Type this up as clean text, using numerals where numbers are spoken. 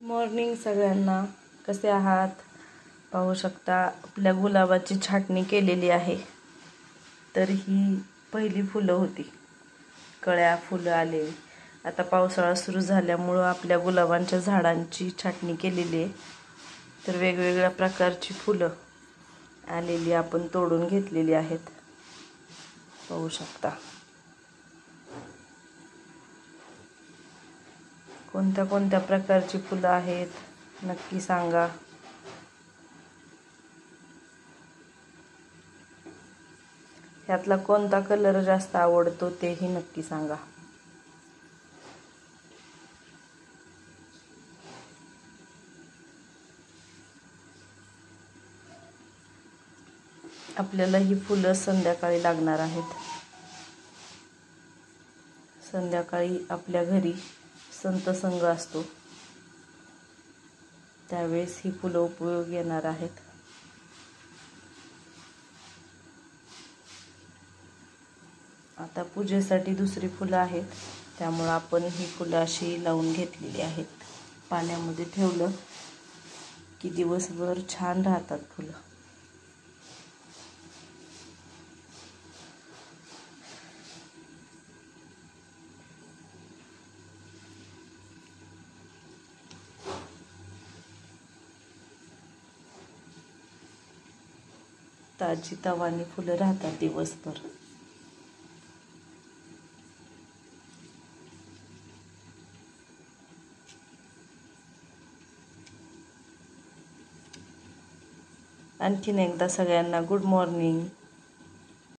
Morning सगळ्यांना. कसे आहात? पाहू शकता आपल्या गुलाबाची छाटणी केलेली आहे. तर ही पहिली फुलं होती, कळ्या फुलं आले. आता पावसाळा सुरू झाल्यामुळं आपल्या गुलाबांच्या झाडांची छाटणी केलेली आहे. तर वेगवेगळ्या प्रकारची फुलं आलेली आपण तोडून घेतलेली आहेत, पाहू शकता. कोणत्या कोणत्या प्रकारची फुलं आहेत नक्की सांगा. ह्यातला कोणता कलर जास्त आवडतो तेही नक्की सांगा. आपल्याला ही फुलं संध्याकाळी लागणार आहेत. संध्याकाळी आपल्या घरी संतसंग असतो, त्यावेळेस ही फुलं उपयोगी येणार आहेत. आता पूजेसाठी दुसरी फुलं आहेत, त्यामुळं आपण ही फुलं अशी लावून घेतलेली आहेत. पाण्यामध्ये ठेवलं की दिवसभर छान राहतात फुलं. ताजी तवानी फुलं राहतात दिवसभर. आणखीन एकदा सगळ्यांना गुड मॉर्निंग.